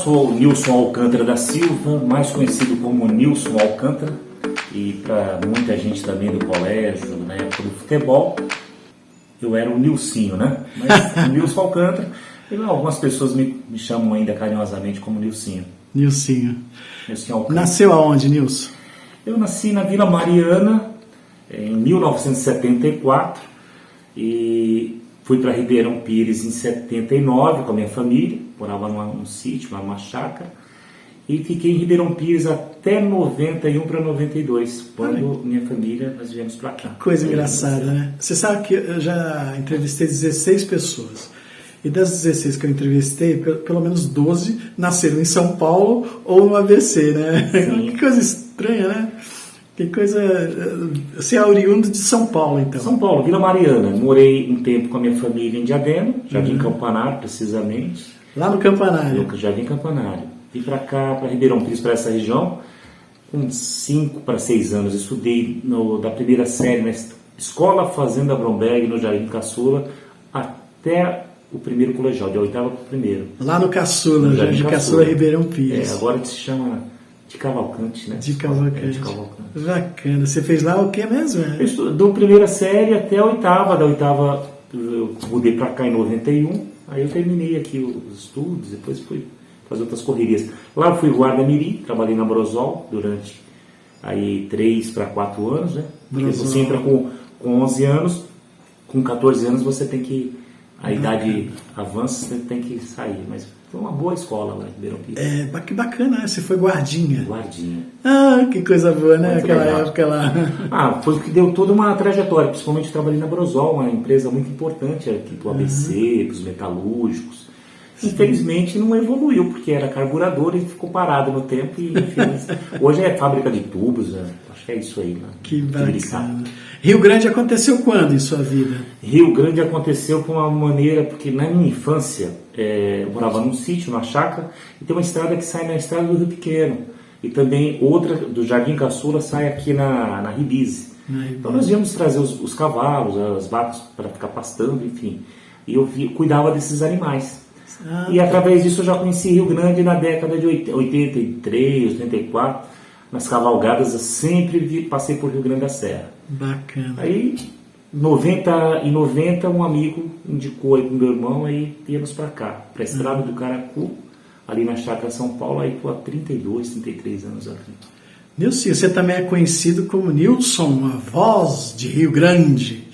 sou o Nilson Alcântara da Silva, mais conhecido como Nilson Alcântara, e para muita gente também do colégio, na época do futebol, eu era o Nilcinho, né? Mas o Nilson Alcântara, e algumas pessoas me chamam ainda carinhosamente como Nilcinho. Nilcinho. Nilcinho Alcântara. Nasceu aonde, Nilson? Eu nasci na Vila Mariana em 1974 e fui para Ribeirão Pires em 79 com a minha família, morava num sítio, numa chácara, e fiquei em Ribeirão Pires até 91 para 92, quando minha família, nós viemos para cá. Coisa engraçada, né? Você sabe que eu já entrevistei 16 pessoas, e das 16 que eu entrevistei, pelo menos 12 nasceram em São Paulo ou no ABC, né? Sim. Que coisa estranha, né? Que coisa... Você é oriundo de São Paulo, então? São Paulo, Vila Mariana. Morei um tempo com a minha família em Diadema, Jardim Campanário, precisamente. Lá no Campanário? No Jardim Campanário. Vim para cá, para Ribeirão Pires, para essa região, com 5 para 6 anos. Estudei da primeira série na Escola Fazenda Bromberg, no Jardim Caçula, até o primeiro colegial, de 8ª para o primeiro. Lá no Caçula, no Jardim Caçula, Ribeirão Pires. Agora se chama de Cavalcante, né? De Cavalcante. De Cavalcante. Bacana. Você fez lá o que mesmo? Eu da primeira série até a 8ª. Da 8ª eu mudei para cá em 91. Aí eu terminei aqui os estudos, depois fui fazer outras correrias. Lá eu fui guarda-mirim, trabalhei na Brosol durante aí 3 para 4 anos, né? Porque você entra com 11 anos, com 14 anos você tem que... A idade avança, você tem que sair, mas foi uma boa escola lá em Ribeirão Pires. Que bacana, né? Você foi guardinha. Guardinha. Ah, que coisa boa, né? Muito Aquela legal. época lá. Foi o que deu toda uma trajetória, principalmente eu trabalhei na Brosol, uma empresa muito importante aqui para o ABC, para os metalúrgicos. Infelizmente não evoluiu, porque era carburador e ficou parado no tempo. E, enfim, hoje é fábrica de tubos, né? Acho que é isso aí. Né? Que bacana. Rio Grande aconteceu quando em sua vida? Rio Grande aconteceu por uma maneira, porque na minha infância eu morava num sítio, numa chácara, e tem uma estrada que sai na estrada do Rio Pequeno. E também outra do Jardim Caçula sai aqui na Ribize. Então nós íamos trazer os cavalos, as vacas para ficar pastando, enfim. E eu cuidava desses animais. E através disso eu já conheci Rio Grande na década de 83, 84, nas cavalgadas eu sempre passei por Rio Grande da Serra. Bacana. Aí, em 90, um amigo indicou aí pro meu irmão, aí íamos para cá, para a Estrada do Caracu, ali na Chácara São Paulo, aí estou há 32, 33 anos aqui. Nilson, você também é conhecido como Nilson, a voz de Rio Grande,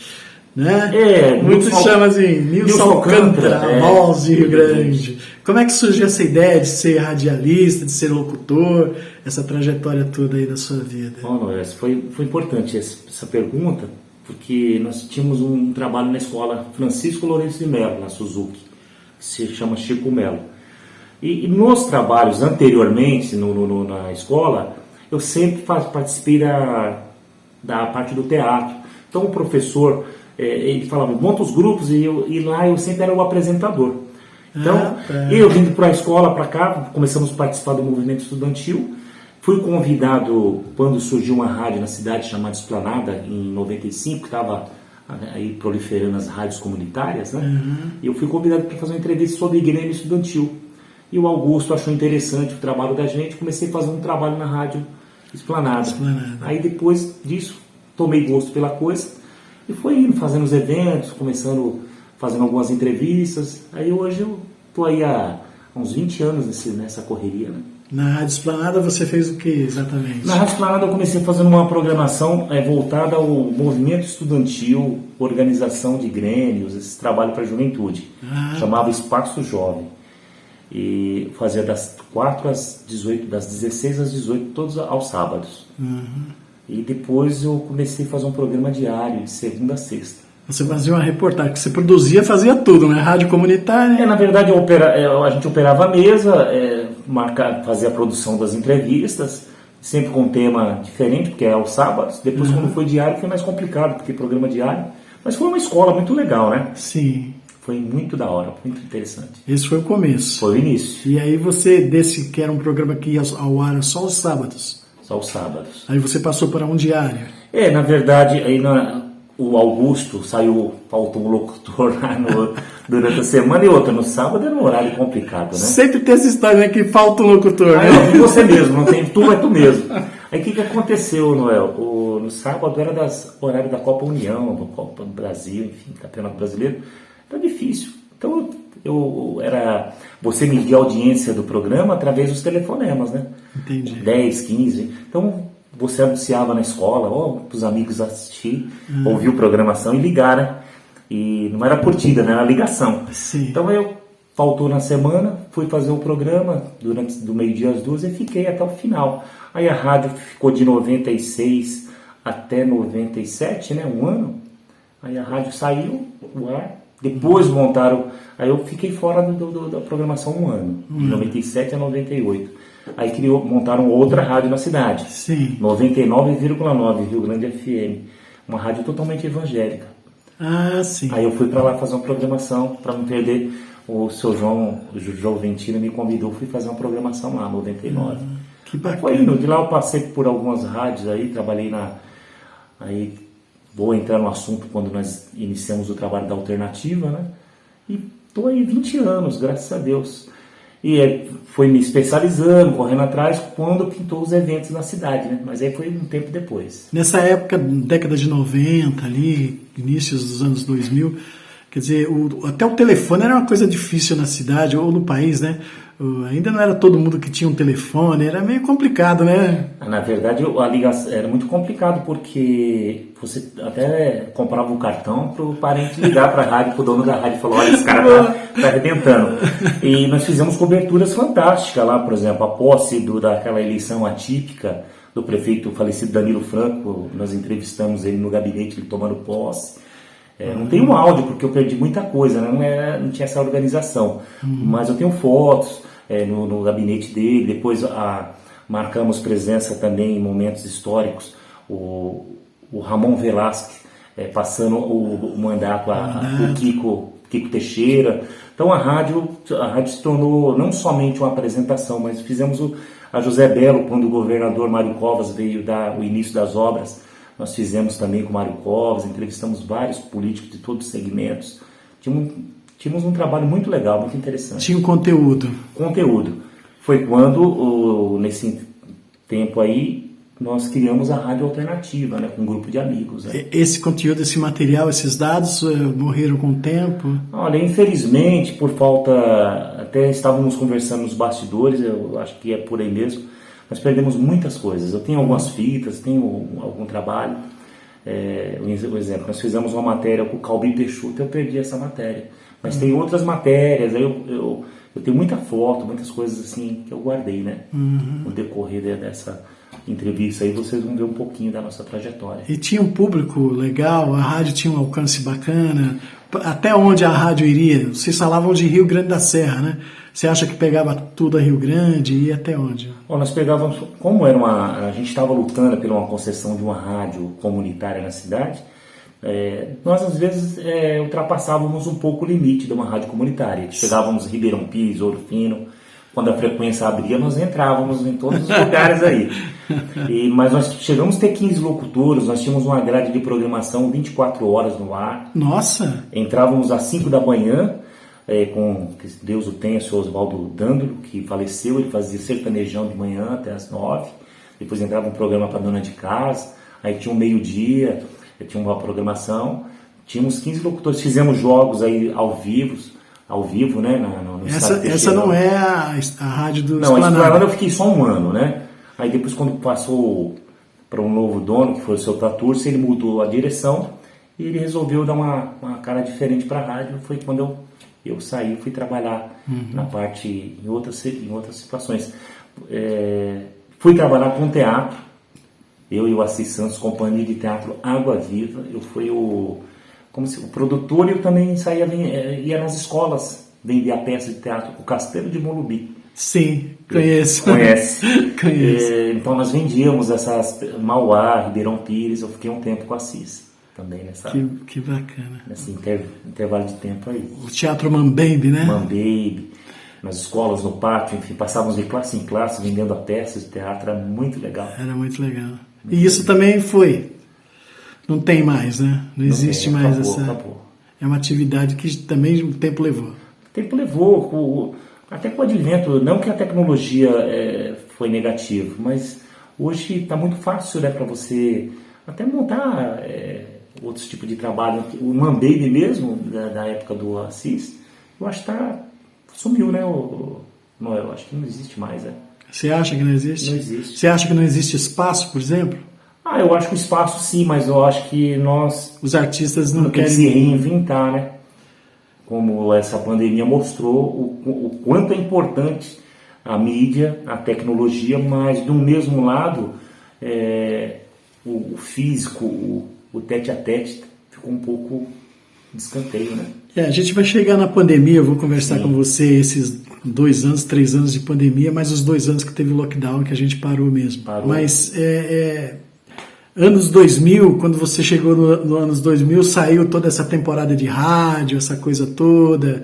né? Muitos chamam assim, Nilson Alcântara, a voz de Rio Grande. Como é que surgiu essa ideia de ser radialista, de ser locutor, essa trajetória toda aí da sua vida? Foi importante essa pergunta, porque nós tínhamos um trabalho na escola Francisco Lourenço de Mello, na Suzuki, que se chama Chico Mello. E nos trabalhos anteriormente, na escola, eu sempre participei da parte do teatro. Então o professor, ele falava, monta os grupos, e lá eu sempre era o apresentador. Então, eu vindo para a escola, para cá, começamos a participar do movimento estudantil. Fui convidado, quando surgiu uma rádio na cidade chamada Esplanada, em 95, que estava aí proliferando as rádios comunitárias, né? E eu fui convidado para fazer uma entrevista sobre Grêmio Estudantil. E o Augusto achou interessante o trabalho da gente, comecei a fazer um trabalho na rádio Esplanada. Aí depois disso, tomei gosto pela coisa e foi indo, fazendo os eventos, fazendo algumas entrevistas. Aí hoje eu estou aí há uns 20 anos nessa correria, né? Na Rádio Esplanada você fez o que exatamente? Na Rádio Esplanada eu comecei fazendo uma programação voltada ao movimento estudantil, organização de grêmios, esse trabalho para a juventude. Chamava Espaço Jovem. E fazia das 4 às 18, das 16 às 18, todos aos sábados. E depois eu comecei a fazer um programa diário, de segunda a sexta. Você fazia uma reportagem, que você produzia, fazia tudo, né? Rádio comunitária. Na verdade, a gente operava a mesa, fazia a produção das entrevistas, sempre com um tema diferente, porque é aos sábados. Depois, quando foi diário, foi mais complicado, porque programa diário. Mas foi uma escola muito legal, né? Sim. Foi muito da hora, muito interessante. Esse foi o começo. Foi o início. E aí você, desse que era um programa que ia ao ar só aos sábados? Só aos sábados. Aí você passou para um diário? Na verdade, aí o Augusto faltou um locutor lá durante a semana e outra no sábado era um horário complicado, né? Sempre tem essa história, né, que falta um locutor. Aí eu vi você mesmo, não tem tu, é tu mesmo. Aí o que aconteceu, Noel? No sábado era horário da Copa União, da Copa do Brasil, enfim, Campeonato Brasileiro. Era difícil. Então você media a audiência do programa através dos telefonemas, né? Entendi. 10, 15. Então você anunciava na escola, para os amigos assistir, ouvir a programação e ligar, né? E não era curtida, né? Era ligação. Sim. Então faltou na semana, fui fazer o programa do meio-dia às 2 e fiquei até o final. Aí a rádio ficou de 96 até 97, né? Um ano. Aí a rádio saiu do ar. Depois montaram, aí eu fiquei fora da programação um ano, de 97 a 98. Aí montaram outra rádio na cidade, sim. 99,9 Rio Grande FM, uma rádio totalmente evangélica. Ah, sim. Aí eu fui para lá fazer uma programação, para não perder, o seu João Ventina me convidou, fui fazer uma programação lá, 99. Que bacana. Foi indo, de lá eu passei por algumas rádios aí, trabalhei aí vou entrar no assunto quando nós iniciamos o trabalho da Alternativa, né? E estou aí 20 anos, graças a Deus. E foi me especializando, correndo atrás, quando pintou os eventos na cidade, né? Mas aí foi um tempo depois. Nessa época, década de 90, ali, inícios dos anos 2000, quer dizer, até o telefone era uma coisa difícil na cidade ou no país, né? Ainda não era todo mundo que tinha um telefone, era meio complicado, né? Na verdade, a ligação era muito complicado, porque você até comprava um cartão para o parente ligar para a rádio, para o dono da rádio, e falou, olha, esse cara tá arrebentando. E nós fizemos coberturas fantásticas lá, por exemplo, a posse daquela eleição atípica do prefeito falecido Danilo Franco, nós entrevistamos ele no gabinete, ele tomando posse. Não tem um áudio, porque eu perdi muita coisa, né? Não tinha essa organização. Mas eu tenho fotos no gabinete dele. Depois marcamos presença também em momentos históricos. O Ramon Velasquez passando o mandato do Kiko Teixeira. Então a rádio se tornou não somente uma apresentação, mas fizemos a José Belo, quando o governador Mário Covas veio dar o início das obras. Nós fizemos também com o Mário Covas, entrevistamos vários políticos de todos os segmentos. Tínhamos um trabalho muito legal, muito interessante. Tinha um conteúdo. Conteúdo. Foi quando, nesse tempo aí, nós criamos a Rádio Alternativa, né, com um grupo de amigos. Né? Esse conteúdo, esse material, esses dados morreram com o tempo? Olha, infelizmente, por falta... Até estávamos conversando nos bastidores, eu acho que é por aí mesmo. Nós perdemos muitas coisas. Eu tenho algumas fitas, tenho algum trabalho. Por exemplo, nós fizemos uma matéria com o Calbi Peixoto, eu perdi essa matéria. Mas tem outras matérias, eu tenho muita foto, muitas coisas assim que eu guardei, né? No decorrer dessa entrevista aí, vocês vão ver um pouquinho da nossa trajetória. E tinha um público legal, a rádio tinha um alcance bacana. Até onde a rádio iria? Vocês falavam de Rio Grande da Serra, né? Você acha que pegava tudo a Rio Grande e ia até onde? Bom, nós pegávamos, como a gente estava lutando por uma concessão de uma rádio comunitária na cidade, nós às vezes ultrapassávamos um pouco o limite de uma rádio comunitária. Chegávamos em Ribeirão Pires, Ouro Fino, quando a frequência abria, nós entrávamos em todos os lugares aí. Mas nós chegamos a ter 15 locutores, nós tínhamos uma grade de programação 24 horas no ar. Nossa! Entrávamos às 5 da manhã, com, que Deus o tenha, o senhor Oswaldo D'Andro, que faleceu, ele fazia sertanejão de manhã até às 9. Depois entrava um programa para dona de casa, aí tinha um meio-dia, tinha uma programação. Tínhamos 15 locutores, fizemos jogos aí ao vivo, né? No essa não é a rádio do Esplanada. Não, a Esplanada eu fiquei só um ano, né? Aí depois, quando passou para um novo dono, que foi o seu Taturce, ele mudou a direção e ele resolveu dar uma cara diferente para a rádio. Foi quando eu saí, fui trabalhar na parte, em outras situações. Fui trabalhar com teatro, eu e o Assis Santos, companhia de teatro Água Viva. Eu fui o produtor, e eu também ia nas escolas vender a peça de teatro, o Castelo de Molubi. Sim, conheço. Conhece? Conheço. Então nós vendíamos essas Mauá, Ribeirão Pires. Eu fiquei um tempo com a Assis também que bacana. Nesse intervalo de tempo aí. O Teatro Mambembe, né? Mambembe, nas escolas, no pátio, enfim, passávamos de classe em classe vendendo a peças de teatro, era muito legal. Era muito legal. E isso também foi Não tem mais, né? Não existe mais essa... Acabou. É uma atividade que também o tempo levou. O tempo levou, até com o advento, não que a tecnologia foi negativa, mas hoje está muito fácil, né, para você até montar outros tipos de trabalho. O Man-Baby mesmo, da época do Assis, eu acho que sumiu, né, Noel? Eu acho que não existe mais, né? Você acha que não existe? Não existe. Você acha que não existe espaço, por exemplo? Eu acho que o espaço sim, mas eu acho que os artistas não querem se reinventar, né? Como essa pandemia mostrou o quanto é importante a mídia, a tecnologia, mas do mesmo lado o físico, o tete-a-tete ficou um pouco de escanteio, né? A gente vai chegar na pandemia, eu vou conversar com você esses 2 anos, 3 anos de pandemia, mas os 2 anos que teve o lockdown, que a gente parou mesmo. Mas anos 2000, quando você chegou no anos 2000, saiu toda essa temporada de rádio, essa coisa toda.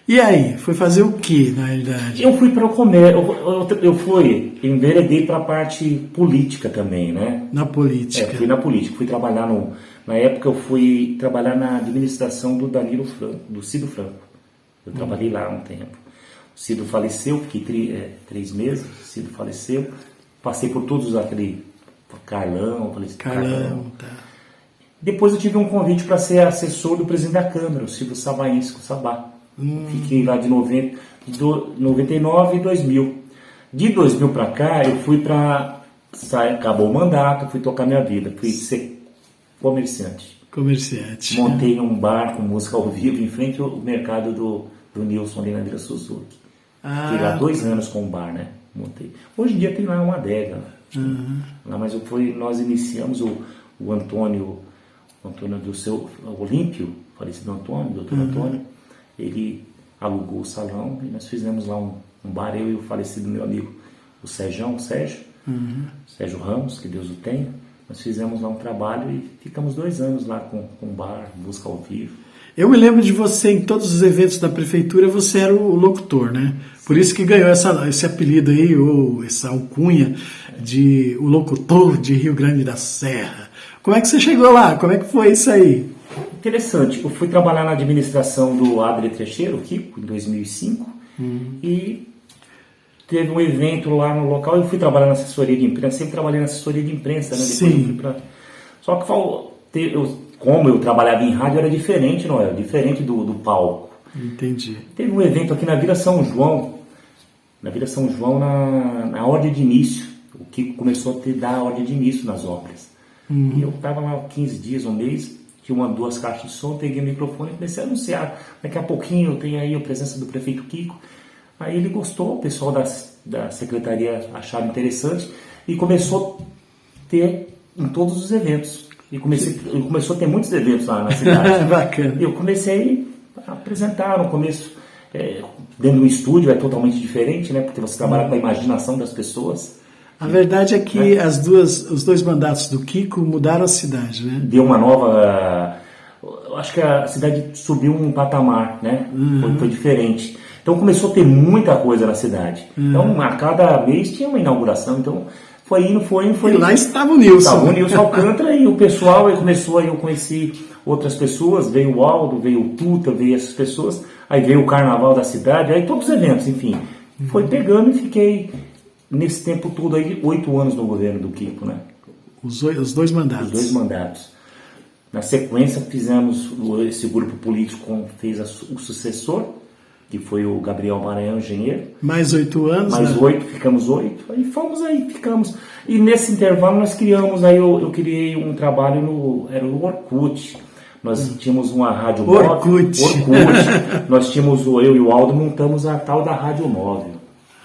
E aí, foi fazer o que, na realidade? Eu fui para o comércio, eu enveredei para a parte política também, né? Na política. Fui na política, fui trabalhar na época eu fui trabalhar na administração do Danilo Franco, do Cido Franco. Eu trabalhei lá um tempo. O Cido faleceu, fiquei 3 meses, o Cido faleceu, passei por todos aquele Carlão, tá. Depois eu tive um convite para ser assessor do presidente da Câmara, o Silvio Sabaínsco, Sabá. Fiquei lá de 99 e 2000. De 2000 para cá, eu fui acabou o mandato, fui tocar minha vida, fui ser comerciante. Montei um bar com música ao vivo em frente ao mercado do Nilson ali na Vila Suzuki. Fiquei lá 2 anos com o bar, né? Montei. Hoje em dia tem lá uma adega. Lá, mas nós iniciamos o Antônio do seu Olímpio, falecido Antônio, doutor Antônio, ele alugou o salão e nós fizemos lá um bar, eu e o falecido meu amigo, o Sérgio Ramos, que Deus o tenha. Nós fizemos lá um trabalho e ficamos 2 anos lá com o bar, música ao vivo. Eu me lembro de você, em todos os eventos da prefeitura, você era o locutor, né? Por isso que ganhou esse apelido aí, ou essa alcunha de o locutor de Rio Grande da Serra. Como é que você chegou lá? Como é que foi isso aí? Interessante. Eu fui trabalhar na administração do Adri Trecheiro, o Kiko, em 2005, e teve um evento lá no local. Eu fui trabalhar na assessoria de imprensa, sempre trabalhei na assessoria de imprensa, né? Sim. Só que como eu trabalhava em rádio, era diferente, não era? Diferente do palco. Entendi. Teve um evento aqui na Vila São João, na ordem de início. O Kiko começou a dar a ordem de início nas obras. E eu estava lá 15 dias, um mês, tinha 2 caixas de som, peguei o microfone e comecei a anunciar. Daqui a pouquinho tem aí a presença do prefeito Kiko. Aí ele gostou, o pessoal da secretaria acharam interessante e começou a ter em todos os eventos. E começou a ter muitos eventos lá na cidade. Bacana. Eu comecei a apresentar no começo, dentro do estúdio é totalmente diferente, né? Porque você trabalha com a imaginação das pessoas. A verdade é que os 2 mandatos do Kiko mudaram a cidade, né? Deu uma nova... Acho que a cidade subiu um patamar, né? Foi diferente. Então começou a ter muita coisa na cidade. Então a cada mês tinha uma inauguração. Então foi indo. E lá estava o Nilson. Estava o Nilson Alcântara e o pessoal começou, eu conheci outras pessoas, veio o Aldo, veio o Tuta, veio essas pessoas. Aí veio o Carnaval da cidade, aí todos os eventos, enfim. Foi pegando e fiquei... Nesse tempo todo aí, 8 anos no governo do Kiko, né? Os 2 mandatos. Os 2 mandatos. Na sequência, fizemos, esse grupo político fez o sucessor, que foi o Gabriel Maranhão, engenheiro. Mais 8 anos, Mais 8, ficamos 8. Aí ficamos. E nesse intervalo nós criamos, aí eu criei um trabalho era o Orkut. Nós tínhamos uma rádio Orkut. Nós tínhamos, eu e o Aldo, montamos a tal da rádio móvel.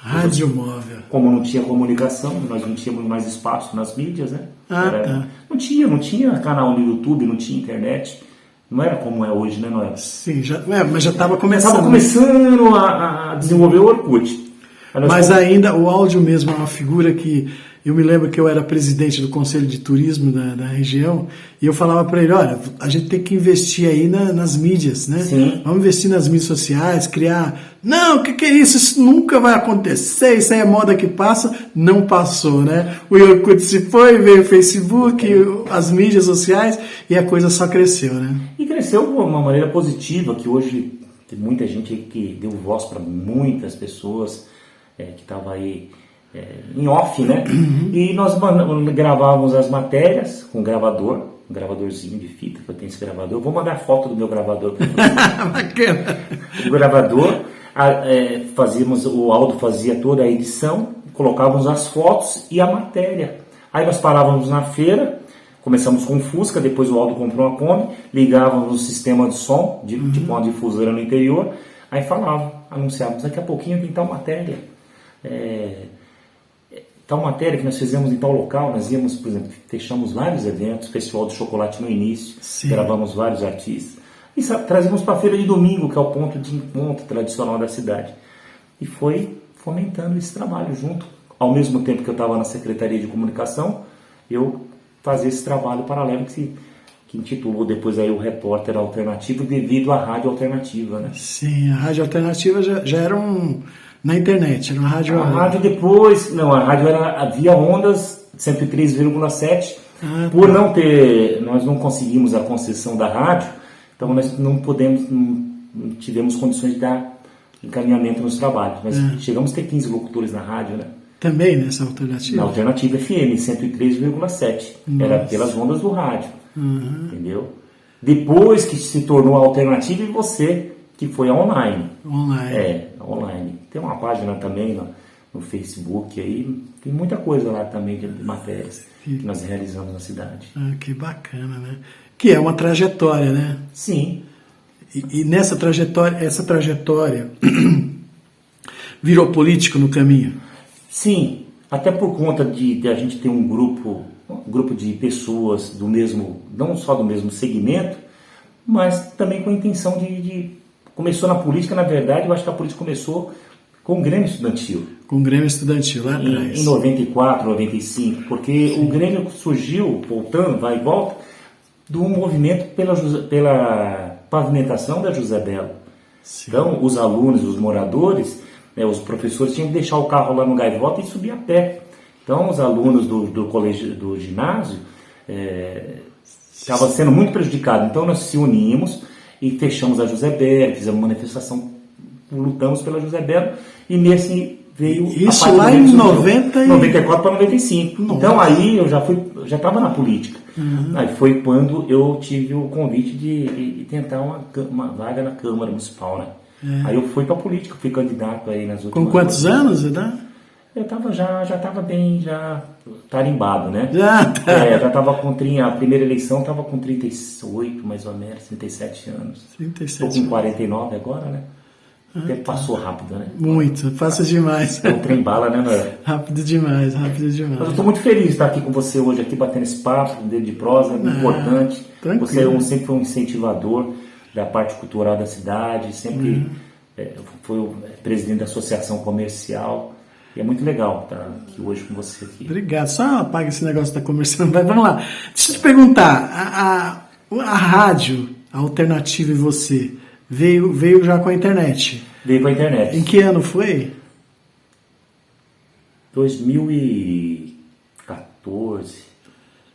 Rádio móvel. Como não tinha comunicação, nós não tínhamos mais espaço nas mídias, né? Não tinha canal no YouTube, não tinha internet. Não era como é hoje, né, Noel? Sim, mas já estava começando. Estava começando a desenvolver o Orkut. Mas ainda o áudio mesmo é uma figura que Eu me lembro que eu era presidente do Conselho de Turismo da região e eu falava para ele, olha, a gente tem que investir aí nas mídias, né? Sim. Vamos investir nas mídias sociais, criar... Não, o que é isso? Isso nunca vai acontecer, isso aí é moda que passa. Não passou, né? O Orkut se foi, veio o Facebook, as mídias sociais e a coisa só cresceu, né? E cresceu de uma maneira positiva, que hoje tem muita gente aí que deu voz para muitas pessoas que estavam aí em off, né? E nós gravávamos as matérias com um gravadorzinho de fita, que eu tenho esse gravador. Eu vou mandar foto do meu gravador para você. Bacana. O gravador, o Aldo fazia toda a edição, colocávamos as fotos e a matéria. Aí nós parávamos na feira, começamos com o Fusca, depois o Aldo comprou uma Kombi, ligávamos o sistema de som, tipo uma difusora no interior, aí anunciávamos, daqui a pouquinho tem tal matéria. Tal matéria que nós fizemos em tal local, nós íamos, por exemplo, fechamos vários eventos, Festival do Chocolate no início, Sim. Gravamos vários artistas, e trazíamos para a feira de domingo, que é o ponto de encontro tradicional da cidade. E foi fomentando esse trabalho junto. Ao mesmo tempo que eu estava na Secretaria de Comunicação, eu fazia esse trabalho paralelo que intitulou depois aí o Repórter Alternativo, devido à Rádio Alternativa, né? Sim, a Rádio Alternativa já era na internet, era uma rádio... A rádio depois... Não, a rádio era via ondas 103,7. Por não ter... Nós não conseguimos a concessão da rádio, então nós não tivemos condições de dar encaminhamento nos trabalhos. Mas chegamos a ter 15 locutores na rádio, né? Também nessa alternativa? Na Alternativa FM, 103,7. Era pelas ondas do rádio. Entendeu? Depois que se tornou a Alternativa e você, que foi a online. Online. Tem uma página também no Facebook aí, tem muita coisa lá também de matérias que nós realizamos na cidade. Que bacana, né? Que é uma trajetória, né? Sim. E nessa trajetória, essa trajetória virou político no caminho? Sim, até por conta de a gente ter um grupo de pessoas do mesmo, não só do mesmo segmento, mas também com a intenção começou na política, na verdade, eu acho que a política começou com o Grêmio Estudantil. Com o Grêmio Estudantil, lá atrás. Em 94, 95, porque Sim. O Grêmio surgiu, voltando, vai e volta, do movimento pela pavimentação da José Belo. Sim. Então, os alunos, os moradores, os professores tinham que deixar o carro lá no Gaivota e subir a pé. Então, os alunos do colégio, do ginásio, estavam sendo muito prejudicados. Então, nós se unimos e fechamos a José Belo, fizemos uma manifestação, lutamos pela José Belo, e nesse veio... Isso lá em 94 para 95. Nossa. Então, aí eu já estava na política. Aí foi quando eu tive o convite de tentar uma vaga na Câmara Municipal, né? Aí eu fui para a política, fui candidato aí nas últimas... Com quantos anos, né? Eu já estava bem tarimbado, né? Já estava a primeira eleição estava com 38, mais ou menos, 37 anos. 37 Estou com 49 agora, né? Até passou rápido, né? Muito, passa demais. É o trem bala, né, Noé? Rápido demais. Mas eu estou muito feliz de estar aqui com você hoje, aqui batendo esse papo, um dedo de prosa, importante. Tranquilo. Você sempre foi um incentivador da parte cultural da cidade, sempre foi o presidente da Associação Comercial. E é muito legal estar aqui hoje com você aqui. Obrigado. Só apaga esse negócio da comercial. Vamos lá. Deixa eu te perguntar. A rádio, a Alternativa e você, veio já com a internet? Veio com a internet. Em que ano foi? 2014,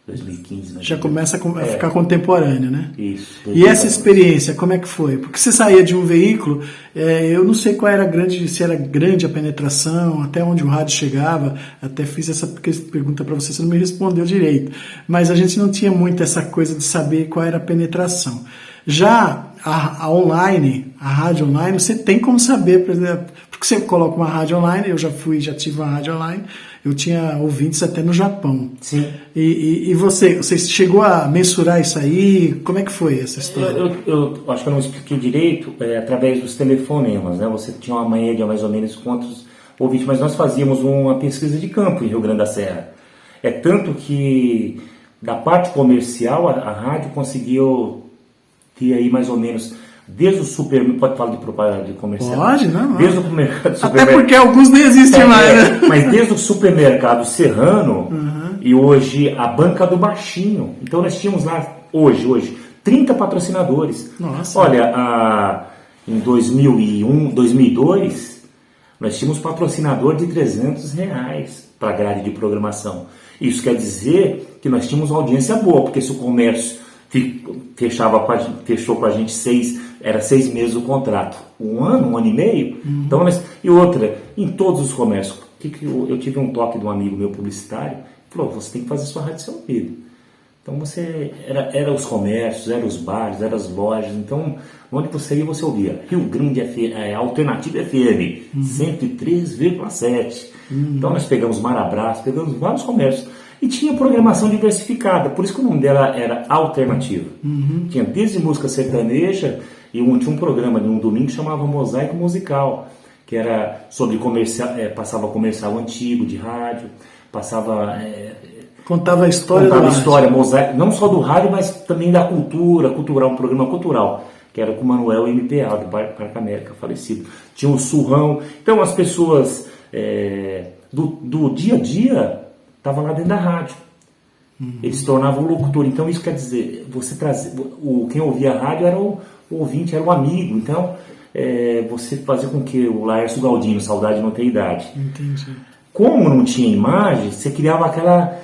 2015. Né? Já começa a ficar contemporâneo, né? Isso. E essa experiência, como é que foi? Porque você saía de um veículo, eu não sei qual era se era grande a penetração, até onde o rádio chegava, até fiz essa pergunta para você não me respondeu direito, mas a gente não tinha muito essa coisa de saber qual era a penetração. Já a online, a rádio online, você tem como saber, por exemplo, porque você coloca uma rádio online, eu já tive uma rádio online, eu tinha ouvintes até no Japão. Sim. E você chegou a mensurar isso aí? Como é que foi essa história? Eu acho que eu não expliquei direito, através dos telefonemas, né? Você tinha uma média mais ou menos quantos ouvintes, mas nós fazíamos uma pesquisa de campo em Rio Grande da Serra. É tanto que da parte comercial a rádio conseguiu ter aí mais ou menos Desde o supermercado, pode falar de propaganda de comercial? Pode, não. Desde o supermercado. Até porque alguns nem existem mais, né? Mas desde o supermercado Serrano e hoje a Banca do Baixinho. Então nós tínhamos lá, hoje 30 patrocinadores. Nossa. Olha, em 2001, 2002, nós tínhamos patrocinador de R$300 para a grade de programação. Isso quer dizer que nós tínhamos uma audiência boa, porque se o comércio fechou com a gente 6 meses o contrato, um ano e meio. Então, e outra, em todos os comércios, eu tive um toque de um amigo meu publicitário, falou, você tem que fazer sua rádio ser ouvido. Então você era os comércios, era os bares, eram as lojas, então onde você ia você ouvia Rio Grande Alternativa FM 103,7. Então nós pegamos Marabras, pegamos vários comércios e tinha programação diversificada, por isso que o nome dela era Alternativa. Tinha desde música sertaneja e tinha um programa de um domingo que chamava Mosaico Musical, que era sobre comercial, passava comercial antigo de rádio, passava contava a história mosaico, não só do rádio, mas também da cultural, um programa cultural, que era com o Manuel MPA, do Parque América, falecido. Tinha um surrão. Então as pessoas do dia a dia estavam lá dentro da rádio. Eles se tornavam locutor. Então isso quer dizer, quem ouvia a rádio era o ouvinte, era o amigo. Então você fazia com que o Laércio Galdino, Saudade Não Tem Idade. Entendi. Como não tinha imagem, você criava aquela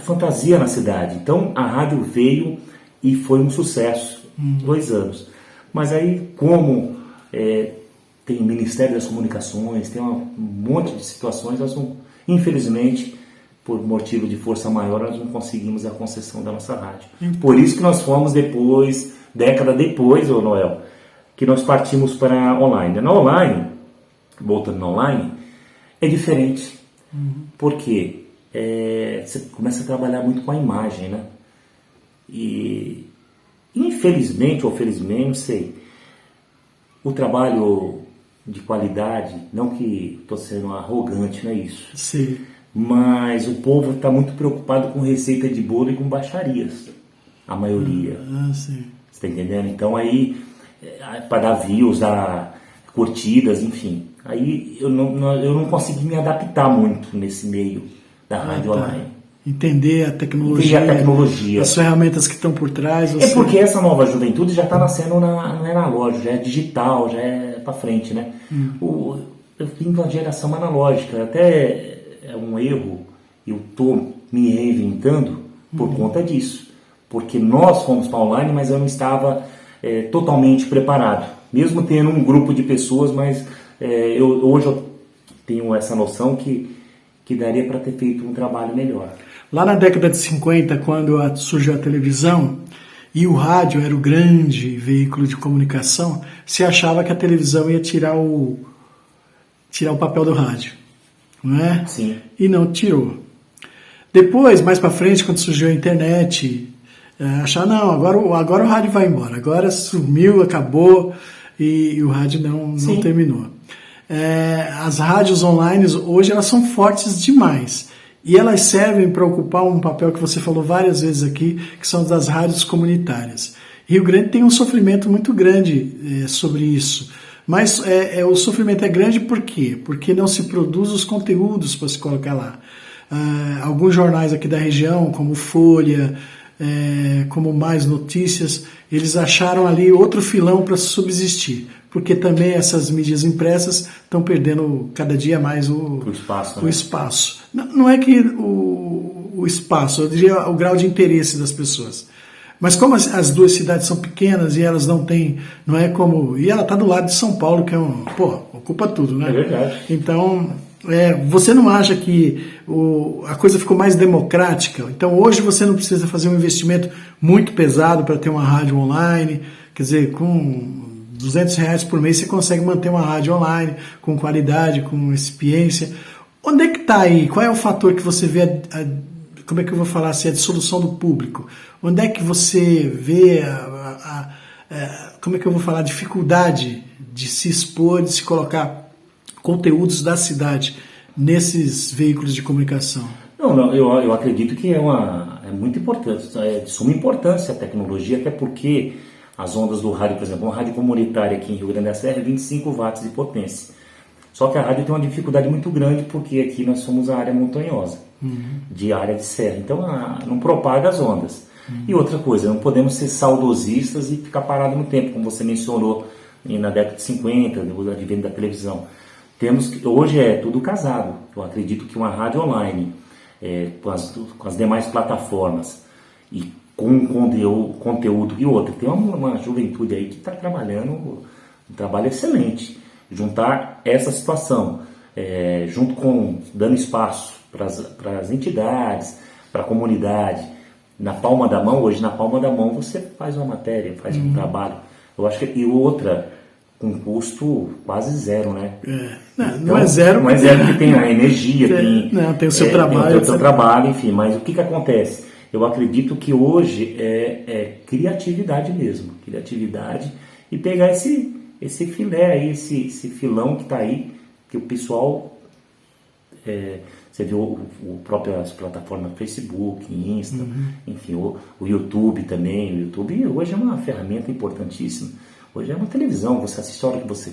fantasia na cidade. Então a rádio veio e foi um sucesso, 2 anos. Mas aí, como tem o Ministério das Comunicações, tem um monte de situações, infelizmente, por motivo de força maior, nós não conseguimos a concessão da nossa rádio. Por isso que nós fomos década depois, Noel, que nós partimos para online. Na online, voltando na online, é diferente. Por quê? Você começa a trabalhar muito com a imagem, né? E infelizmente ou felizmente, não sei, o trabalho de qualidade, não que estou sendo arrogante, não é isso. Sim. Mas o povo está muito preocupado com receita de bolo e com baixarias, a maioria. Sim. Você está entendendo? Então aí, para dar views, dar curtidas, enfim. Aí eu não consegui me adaptar muito nesse meio da rádio online. Entender a tecnologia. As ferramentas que estão por trás. Porque essa nova juventude já está nascendo não é analógico, já é digital, já é para frente, né? Eu vim de uma geração analógica, até é um erro, eu estou me reinventando por conta disso. Porque nós fomos para online, mas eu não estava totalmente preparado. Mesmo tendo um grupo de pessoas, mas hoje eu tenho essa noção que daria para ter feito um trabalho melhor. Lá na década de 50, quando surgiu a televisão e o rádio era o grande veículo de comunicação, se achava que a televisão ia tirar o papel do rádio, não é? Sim. E não tirou. Depois, mais para frente, quando surgiu a internet, acharam, não, agora o rádio vai embora, agora sumiu, acabou e o rádio não terminou. As rádios online hoje elas são fortes demais e elas servem para ocupar um papel que você falou várias vezes aqui, que são das rádios comunitárias. Rio Grande tem um sofrimento muito grande sobre isso, mas o sofrimento é grande por quê? Porque não se produz os conteúdos para se colocar lá. Alguns jornais aqui da região, como Folha, como Mais Notícias, eles acharam ali outro filão para subsistir, porque também essas mídias impressas estão perdendo cada dia mais o espaço. Não é que o espaço, eu diria o grau de interesse das pessoas. Mas como as duas cidades são pequenas e elas não têm, não é como... E ela está do lado de São Paulo, que ocupa tudo, né? É verdade. Então, você não acha que a coisa ficou mais democrática? Então, hoje você não precisa fazer um investimento muito pesado para ter uma rádio online. Quer dizer, com R$200 por mês você consegue manter uma rádio online com qualidade, com recipiência. Onde é que está aí? Qual é o fator que você vê, como é que eu vou falar assim, a dissolução do público? Onde é que você vê como é que eu vou falar, a dificuldade de se expor, de se colocar conteúdos da cidade nesses veículos de comunicação? Não, eu acredito que é muito importante, é de suma importância a tecnologia, até porque As ondas do rádio, por exemplo, uma rádio comunitária aqui em Rio Grande da Serra é 25 watts de potência. Só que a rádio tem uma dificuldade muito grande porque aqui nós somos a área montanhosa, de área de serra. Então não propaga as ondas. E outra coisa, não podemos ser saudosistas e ficar parado no tempo, como você mencionou na década de 50, no advento da televisão. Hoje é tudo casado. Eu acredito que uma rádio online, com as demais plataformas e com um conteúdo e outro, tem uma juventude aí que está trabalhando um trabalho excelente. Juntar essa situação, junto com dando espaço para as entidades, para a comunidade, na palma da mão. Hoje na palma da mão você faz uma matéria, faz um trabalho. Eu acho que e outra com custo quase zero, né? Não é zero. Não é zero porque tem a energia, tem o seu trabalho. Tem o seu trabalho, enfim. Mas o que acontece? Eu acredito que hoje é criatividade mesmo, criatividade e pegar esse filé aí, esse filão que está aí, que o pessoal, você viu as plataformas Facebook, Insta, enfim, o YouTube também. O YouTube hoje é uma ferramenta importantíssima. Hoje é uma televisão, você assiste a hora que você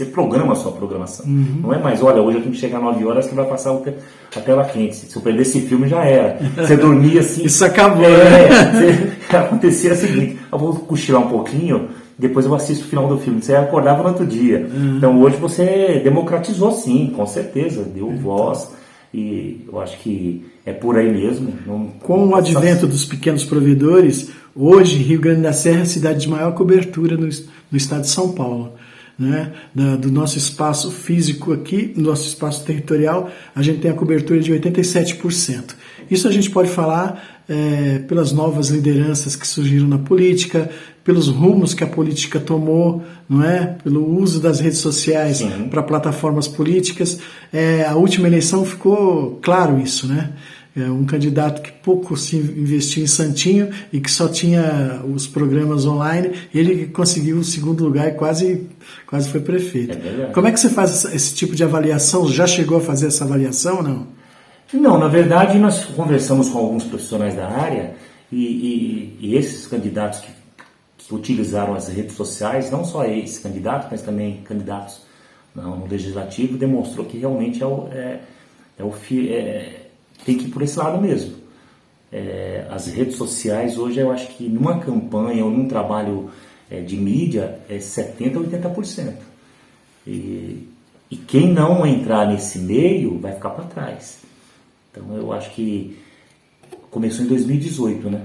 programa a sua programação. Não é mais, olha, hoje eu tenho que chegar às 9 horas que vai passar a tela quente. Se eu perder esse filme, já era. Você dormia assim... Isso acabou, Acontecia o seguinte, eu vou cochilar um pouquinho, depois eu assisto o final do filme. Você acordava no outro dia. Então hoje você democratizou sim, com certeza, deu voz. E eu acho que é por aí mesmo. Com o advento dos pequenos provedores, hoje Rio Grande da Serra é a cidade de maior cobertura no estado de São Paulo. Né? Do nosso espaço físico aqui, no nosso espaço territorial, a gente tem a cobertura de 87%. Isso a gente pode falar pelas novas lideranças que surgiram na política, pelos rumos que a política tomou, não é? Pelo uso das redes sociais para plataformas políticas. A última eleição ficou claro isso, né? Um candidato que pouco se investiu em Santinho e que só tinha os programas online, ele conseguiu o segundo lugar e quase foi prefeito. Como é que você faz esse tipo de avaliação? Já chegou a fazer essa avaliação ou não? Não, na verdade nós conversamos com alguns profissionais da área e esses candidatos que utilizaram as redes sociais, não só esse candidato, mas também candidatos no legislativo, demonstrou que realmente tem que ir por esse lado mesmo. As redes sociais hoje, eu acho que numa campanha ou num trabalho de mídia é 70% a 80%. E quem não entrar nesse meio vai ficar para trás. Então eu acho que começou em 2018, né?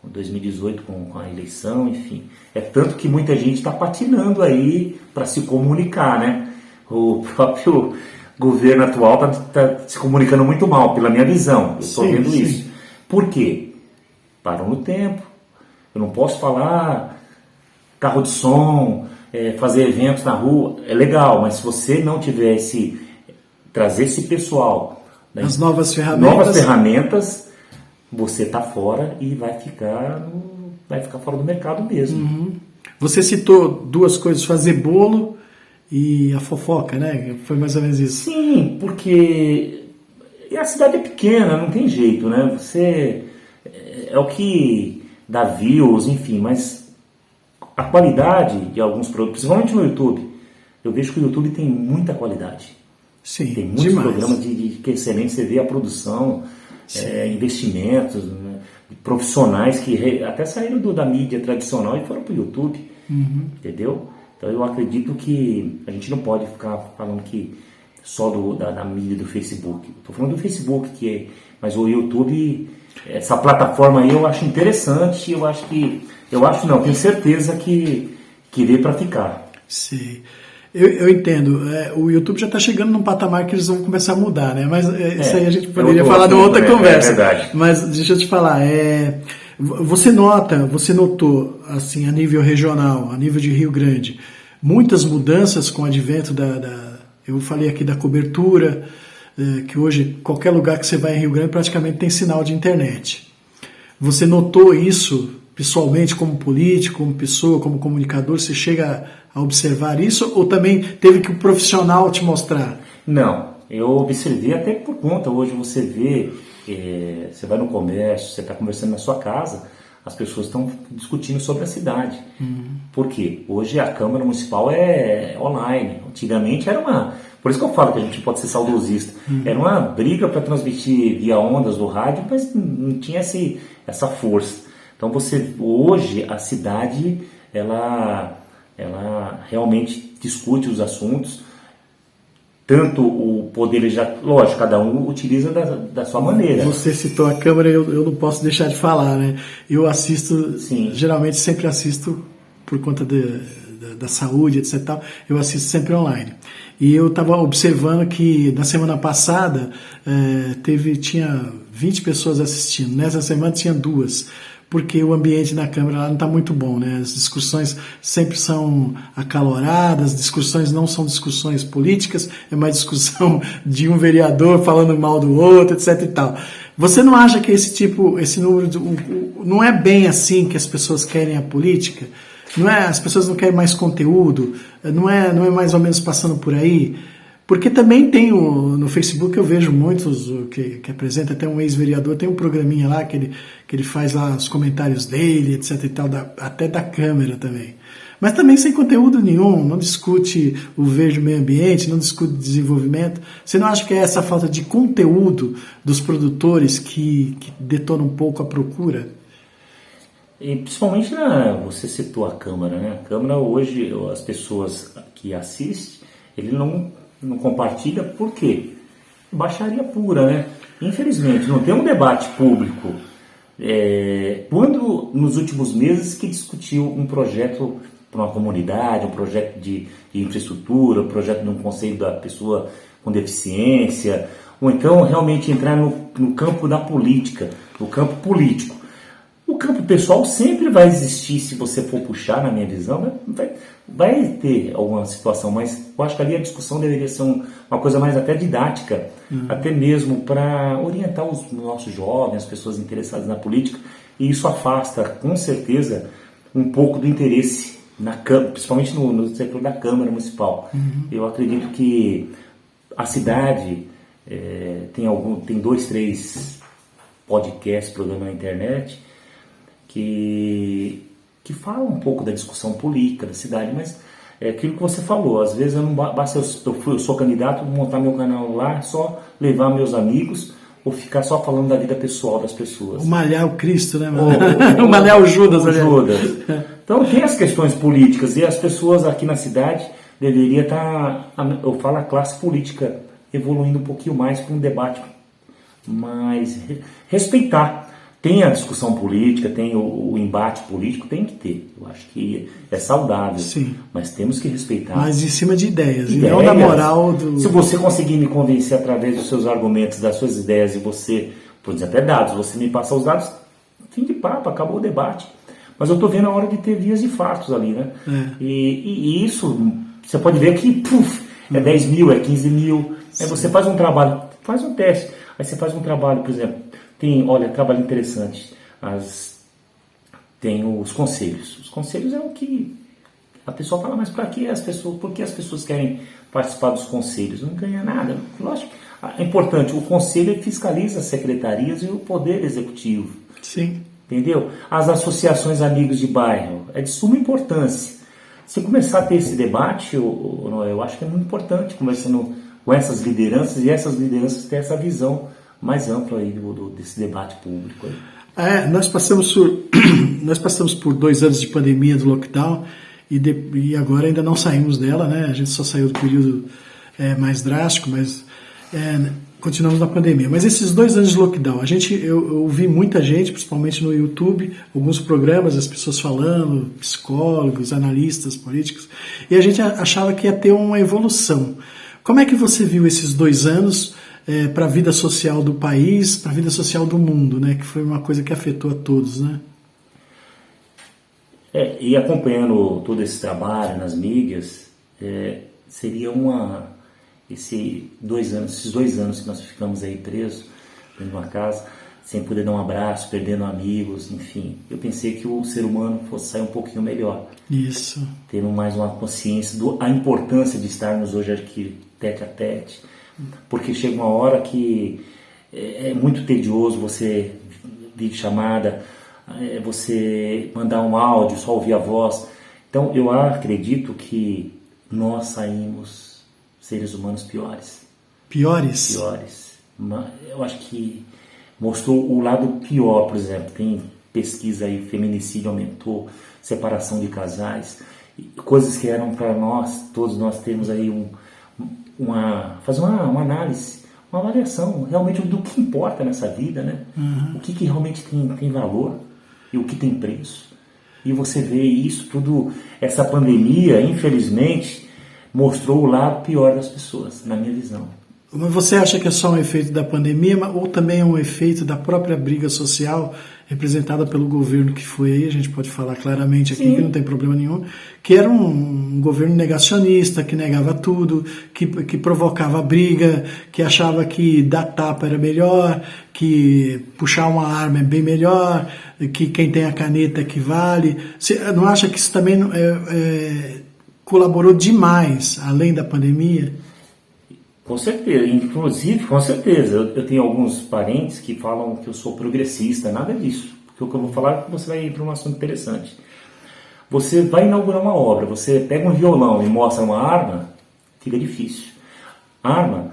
Com 2018 com a eleição, enfim. É tanto que muita gente está patinando aí para se comunicar, né? O próprio governo atual está se comunicando muito mal, pela minha visão. Eu estou vendo isso. Por quê? Param no tempo. Eu não posso falar carro de som, fazer eventos na rua. É legal, mas se você não tiver trazer esse pessoal... As novas ferramentas, você está fora e vai ficar fora do mercado mesmo. Você citou duas coisas, fazer bolo e a fofoca, né? Foi mais ou menos isso. Sim, porque a cidade é pequena, não tem jeito, né? É o que dá views, enfim, mas a qualidade de alguns produtos, principalmente no YouTube, eu vejo que o YouTube tem muita qualidade. Sim, tem muitos programas de excelente, você vê a produção, investimentos, né, profissionais que até saíram da mídia tradicional e foram para o YouTube, entendeu? Então eu acredito que a gente não pode ficar falando que só da mídia do Facebook. Estou falando do Facebook, mas o YouTube, essa plataforma aí eu acho interessante, tenho certeza que veio para ficar. Sim. Eu entendo, o YouTube já está chegando num patamar que eles vão começar a mudar, né? Mas isso aí a gente poderia falar numa outra conversa. É verdade. Mas deixa eu te falar, você notou, assim, a nível regional, a nível de Rio Grande, muitas mudanças com o advento eu falei aqui da cobertura, que hoje qualquer lugar que você vai em Rio Grande praticamente tem sinal de internet. Você notou isso pessoalmente como político, como pessoa, como comunicador? Você chega a observar isso ou também teve que o profissional te mostrar? Não, eu observei até por conta. Hoje você vê, você vai no comércio, você está conversando na sua casa, as pessoas estão discutindo sobre a cidade. Por quê? Hoje a Câmara Municipal é online. Antigamente era uma... Por isso que eu falo que a gente pode ser saudosista. Era uma briga para transmitir via ondas do rádio, mas não tinha essa força. Então hoje a cidade, ela realmente discute os assuntos. Tanto o poder, lógico, cada um utiliza da sua maneira. Você citou a Câmara, eu não posso deixar de falar, né? Eu assisto, sim, geralmente sempre assisto por conta da saúde, etc. Tal, eu assisto sempre online. E eu estava observando que na semana passada tinha 20 pessoas assistindo. Nessa semana tinha 2. Porque o ambiente na Câmara lá não está muito bom, né? As discussões sempre são acaloradas, discussões não são discussões políticas, é mais discussão de um vereador falando mal do outro, etc e tal. Você não acha que esse número, não é bem assim que as pessoas querem a política? As pessoas não querem mais conteúdo? Não é mais ou menos passando por aí? Porque também tem no Facebook, eu vejo muitos que apresenta, até um ex-vereador, tem um programinha lá que ele faz lá os comentários dele, etc e tal, até da Câmara também. Mas também sem conteúdo nenhum, não discute o verde meio ambiente, não discute desenvolvimento. Você não acha que é essa falta de conteúdo dos produtores que detona um pouco a procura? E principalmente, você citou a Câmara, né? A Câmara hoje, as pessoas que assistem, ele não compartilha, por quê? Baixaria pura, né? Infelizmente, não tem um debate público. Quando, nos últimos meses, que discutiu um projeto para uma comunidade, um projeto de infraestrutura, um projeto de um conselho da pessoa com deficiência, ou então realmente entrar no campo da política, no campo político. O campo pessoal sempre vai existir, se você for puxar, na minha visão, vai ter alguma situação, mas eu acho que ali a discussão deveria ser uma coisa mais até didática, até mesmo para orientar os nossos jovens, as pessoas interessadas na política, e isso afasta, com certeza, um pouco do interesse na Câmara, principalmente no setor da Câmara Municipal. Eu acredito que a cidade tem 2, 3 podcasts, programas na internet, que fala um pouco da discussão política da cidade, mas é aquilo que você falou, às vezes eu não basta eu sou candidato, montar meu canal lá, só levar meus amigos ou ficar só falando da vida pessoal das pessoas. O malhar o Cristo, né? O malhar o Judas. Então tem as questões políticas e as pessoas aqui na cidade deveriam estar, eu falo, a classe política evoluindo um pouquinho mais para um debate mais respeitar. Tem a discussão política, tem o embate político, tem que ter. Eu acho que é saudável. Sim. Mas temos que respeitar. Mas em cima de ideias. E não da moral do... Se você conseguir me convencer através dos seus argumentos, das suas ideias, e você, por exemplo, até dados, você me passar os dados, fim de papo, acabou o debate. Mas eu estou vendo a hora de ter vias e fatos ali, né? E isso, você pode ver que é 10 mil, é 15 mil. Aí você faz um trabalho, faz um teste. Aí você faz um trabalho, por exemplo... trabalho interessante. Tem os conselhos. Os conselhos é o que a pessoa fala, mas por que as pessoas querem participar dos conselhos? Não ganha nada. Lógico, é importante. O conselho fiscaliza as secretarias e o poder executivo. Sim. Entendeu? As associações amigos de bairro é de suma importância. Se começar a ter esse debate, eu acho que é muito importante, conversando com essas lideranças, e essas lideranças ter essa visão mais ampla aí desse debate público. Aí. Nós passamos por 2 anos de pandemia, do lockdown, e agora ainda não saímos dela, né? A gente só saiu do período mais drástico, mas continuamos na pandemia. Mas esses 2 anos de lockdown, eu ouvi muita gente, principalmente no YouTube, alguns programas, as pessoas falando, psicólogos, analistas, políticos, e a gente achava que ia ter uma evolução. Como é que você viu esses 2 anos para a vida social do país, para a vida social do mundo, né? Que foi uma coisa que afetou a todos, né? E acompanhando todo esse trabalho nas mídias, seria esses 2 anos que nós ficamos aí presos dentro de uma casa, sem poder dar um abraço, perdendo amigos, enfim. Eu pensei que o ser humano fosse sair um pouquinho melhor. Isso. Tendo mais uma consciência da importância de estarmos hoje aqui tete a tete. Porque chega uma hora que é muito tedioso você vir chamada, você mandar um áudio, só ouvir a voz. Então eu acredito que nós saímos seres humanos piores. Piores? Piores. Eu acho que mostrou o lado pior, por exemplo. Tem pesquisa aí, feminicídio aumentou, separação de casais, coisas que eram para nós, todos nós temos aí fazer uma análise, uma avaliação realmente do que importa nessa vida, né? O que realmente tem valor e o que tem preço. E você vê isso tudo, essa pandemia, infelizmente, mostrou o lado pior das pessoas, na minha visão. Mas você acha que é só um efeito da pandemia ou também é um efeito da própria briga social representada pelo governo que foi aí, a gente pode falar claramente aqui, sim, que não tem problema nenhum, que era um governo negacionista, que negava tudo, que provocava briga, que achava que dar tapa era melhor, que puxar uma arma é bem melhor, que quem tem a caneta que vale. Você não acha que isso também colaborou demais, além da pandemia? Com certeza, inclusive, com certeza. Eu tenho alguns parentes que falam que eu sou progressista, nada disso. Porque o que eu vou falar é que você vai ir para um assunto interessante. Você vai inaugurar uma obra, você pega um violão e mostra uma arma, fica difícil. Arma,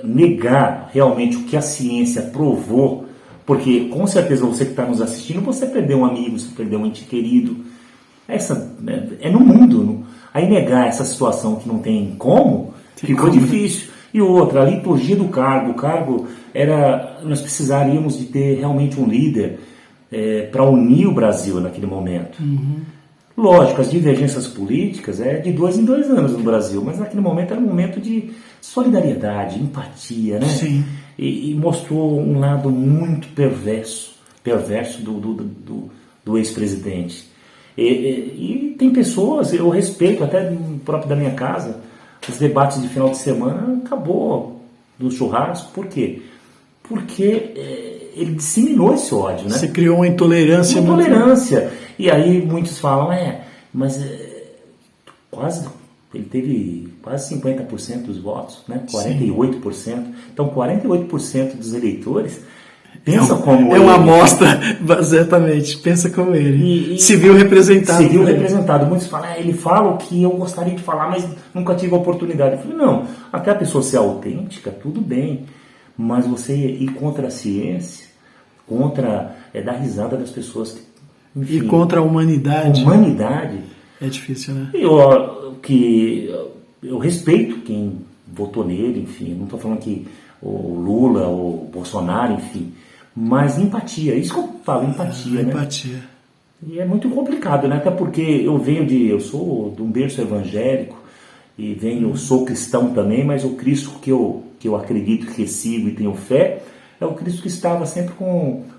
negar realmente o que a ciência provou, porque com certeza você que está nos assistindo, você perdeu um amigo, você perdeu um ente querido. É no mundo. Aí negar essa situação que não tem como, ficou difícil. E outra, a liturgia do cargo. O cargo nós precisaríamos de ter realmente um líder para unir o Brasil naquele momento. Lógico, as divergências políticas é de 2 em 2 anos no Brasil, mas naquele momento era um momento de solidariedade, empatia, né? Sim. E mostrou um lado muito perverso do ex-presidente. E tem pessoas, eu respeito até próprio da minha casa, os debates de final de semana acabou do churrasco. Por quê? Porque ele disseminou esse ódio, né? Você criou uma intolerância. Uma intolerância. E aí muitos falam, mas ele teve quase 50% dos votos, né? 48%. Sim. Então 48% dos eleitores pensa como ele. É uma amostra, exatamente, pensa como ele. Se viu representado. Se viu representado. Muitos falam, ele fala o que eu gostaria de falar, mas nunca tive a oportunidade. Eu falei, não, até a pessoa ser autêntica, tudo bem, mas você ir contra a ciência, contra dar risada das pessoas. Enfim, e contra a humanidade. Humanidade. É difícil, né? Eu respeito quem votou nele, enfim, não estou falando que o Lula, o Bolsonaro, enfim, mas empatia, isso que eu falo, empatia, né? Empatia. E é muito complicado, né? Até porque eu sou de um berço evangélico e sou cristão também, mas o Cristo que eu acredito, que sigo e tenho fé, é o Cristo que estava sempre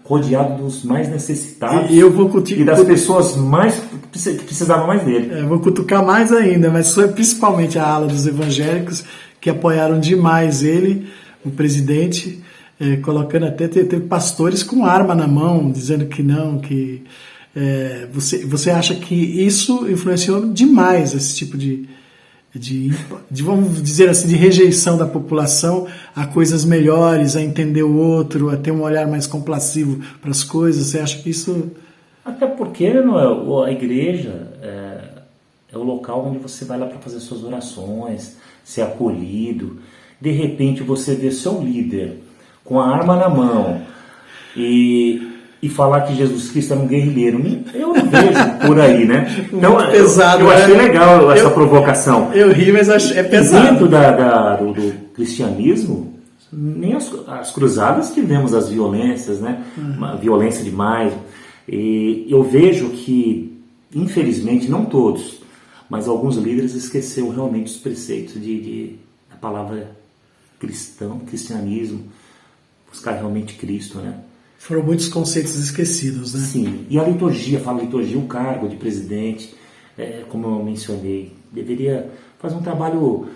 rodeado dos mais necessitados e das pessoas que precisavam mais dele. Eu vou cutucar mais ainda, mas foi principalmente a ala dos evangélicos que apoiaram demais ele, o presidente, colocando até teve pastores com arma na mão, dizendo que não, que você acha que isso influenciou demais esse tipo de vamos dizer assim, de rejeição da população a coisas melhores, a entender o outro, a ter um olhar mais compassivo para as coisas? Você acha que isso... Até porque a igreja é o local onde você vai lá para fazer suas orações, ser acolhido. De repente você vê seu líder com a arma na mão e falar que Jesus Cristo era um guerrilheiro, eu não vejo por aí, né? Então, pesado, eu achei legal essa provocação. Eu ri, mas é pesado. Dentro do cristianismo, nem as cruzadas tivemos as violências, né? Uma violência demais. E eu vejo que, infelizmente, não todos, mas alguns líderes esqueceram realmente os preceitos da palavra cristianismo, buscar realmente Cristo, né? Foram muitos conceitos esquecidos, né? Sim, e a liturgia, o cargo de presidente, como eu mencionei, deveria fazer um trabalho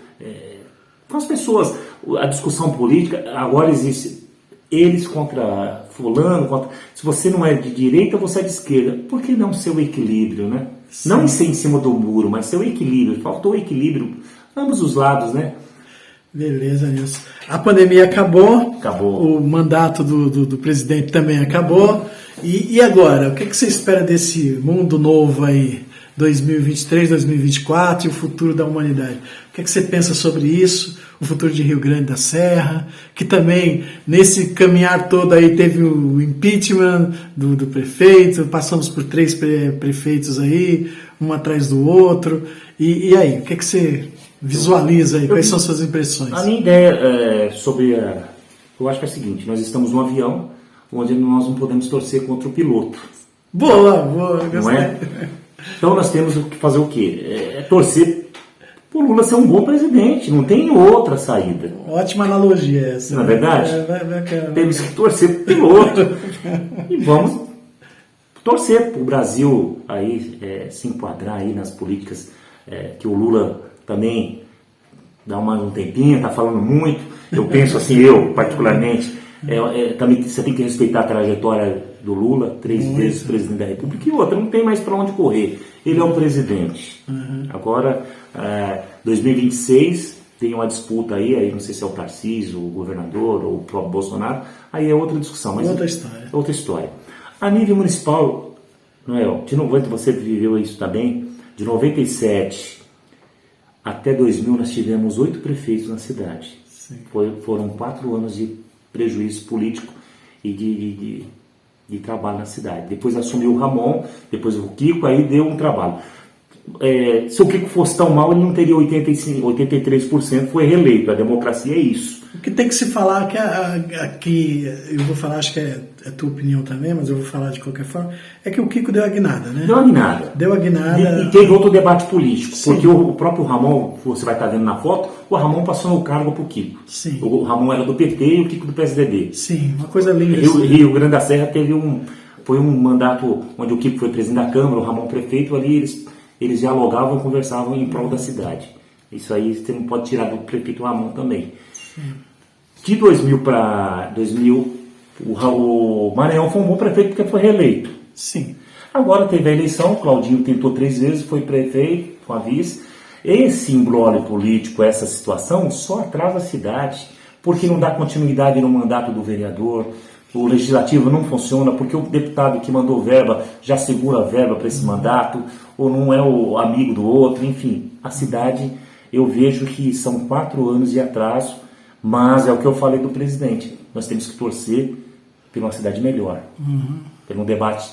com as pessoas. A discussão política, agora existe eles contra fulano, se você não é de direita, você é de esquerda. Por que não ser o equilíbrio, né? Sim. Não ser em cima do muro, mas ser o equilíbrio. Faltou o equilíbrio, ambos os lados, né? Beleza, Nilson. A pandemia acabou. Acabou. O mandato do presidente também acabou. E agora? O que você espera desse mundo novo aí? 2023, 2024 e o futuro da humanidade. O que você pensa sobre isso? O futuro de Rio Grande da Serra, que também, nesse caminhar todo aí, teve o impeachment do prefeito, passamos por 3 prefeitos aí, um atrás do outro. E aí, o que você visualiza aí? Quais são as suas impressões? A minha ideia sobre eu acho que é a seguinte, nós estamos num avião onde nós não podemos torcer contra o piloto. Boa, gostei. Não é? Então nós temos que fazer o quê? Torcer por Lula ser um bom presidente, não tem outra saída. Ótima analogia essa. Não é verdade? Temos que torcer pro piloto e vamos torcer para o Brasil aí, se enquadrar aí nas políticas que o Lula também dá mais um tempinho, está falando muito. Eu penso assim, eu particularmente, também você tem que respeitar a trajetória do Lula, 3 vezes presidente da República, e outra, não tem mais para onde correr. Ele é um presidente. Agora, 2026, tem uma disputa aí, não sei se é o Tarcísio, o governador ou o próprio Bolsonaro, aí é outra discussão. Mas outra história. A nível municipal, Noel, de 90 você viveu isso também, de 97 até 2000 nós tivemos 8 prefeitos na cidade. Foram 4 anos de prejuízo político e de trabalho na cidade. Depois assumiu o Ramon, depois o Kiko, aí deu um trabalho. Se o Kiko fosse tão mal, ele não teria 83%, foi reeleito. A democracia é isso. O que tem que se falar, que eu vou falar, acho que é a tua opinião também, mas eu vou falar de qualquer forma, é que o Kiko deu a guinada, né? Deu a guinada. E teve outro debate político, sim, porque o próprio Ramon, você vai estar vendo na foto, o Ramon passou o cargo para o Kiko. Sim. O Ramon era do PT e o Kiko do PSDB. Sim, uma coisa linda. Rio Grande da Serra foi um mandato onde o Kiko foi presidente da Câmara, o Ramon prefeito, ali eles dialogavam e conversavam em prol da cidade. Isso aí você não pode tirar do prefeito Ramon também. Sim. De 2000 para 2000, o Maranhão foi um bom prefeito porque foi reeleito. Sim. Agora teve a eleição, o Claudinho tentou 3 vezes, foi prefeito com a vice. Esse imbróglio político, essa situação, só atrasa a cidade, porque não dá continuidade no mandato do vereador. O legislativo não funciona porque o deputado que mandou verba já segura a verba para esse mandato, ou não é o amigo do outro, enfim. A cidade, eu vejo que são 4 anos de atraso, mas é o que eu falei do presidente. Nós temos que torcer por uma cidade melhor, por um debate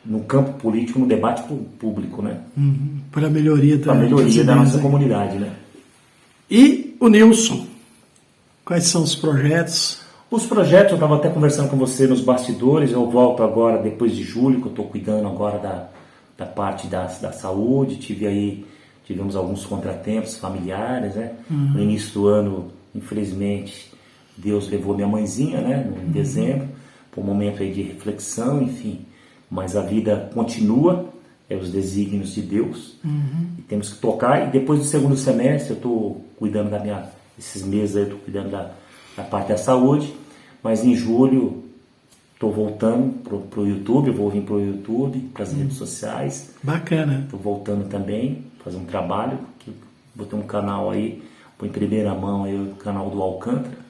no campo político, no debate público, né? Para a melhoria da nossa comunidade, né? E o Nilson, quais são os projetos? Os projetos, eu estava até conversando com você nos bastidores, eu volto agora depois de julho, que eu estou cuidando agora da parte da saúde, tivemos alguns contratempos familiares, né? No início do ano, infelizmente, Deus levou minha mãezinha, né? Em dezembro, por um momento aí de reflexão, enfim, mas a vida continua, os desígnios de Deus, e temos que tocar, e depois do segundo semestre, eu estou cuidando esses meses aí, eu estou cuidando da parte da saúde, mas em julho estou voltando para o YouTube, eu vou vir para o YouTube, para as redes sociais. Bacana. Estou voltando também, fazer um trabalho, vou ter um canal aí, em primeira mão aí, o canal do Alcântara.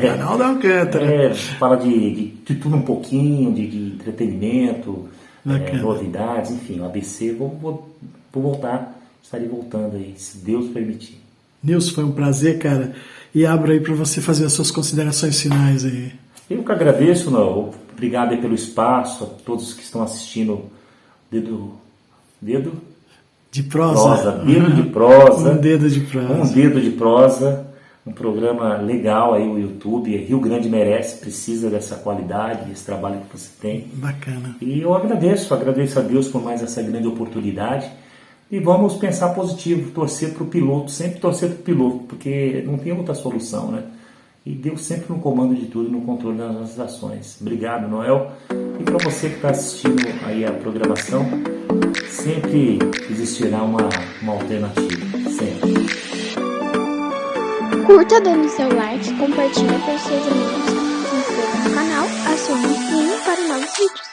Canal do Alcântara. Fala de tudo um pouquinho, de entretenimento, novidades, enfim, o ABC, vou voltar, estarei voltando aí, se Deus permitir. Nilson, foi um prazer, cara. E abro aí para você fazer as suas considerações finais aí. Eu que agradeço, obrigado aí pelo espaço, a todos que estão assistindo. Dedo de prosa. Dedo de prosa. Um dedo de prosa. Um dedo de prosa. Um programa legal aí, o YouTube. Rio Grande merece, precisa dessa qualidade, desse trabalho que você tem. Bacana. E eu agradeço a Deus por mais essa grande oportunidade. E vamos pensar positivo, torcer para o piloto, sempre torcer para o piloto, porque não tem outra solução, né? E Deus sempre no comando de tudo, no controle das nossas ações. Obrigado, Noel. E para você que está assistindo aí a programação, sempre existirá uma alternativa, sempre. Curta dando seu like, compartilhe para os seus amigos, se inscreva no canal, acione o sininho para novos vídeos.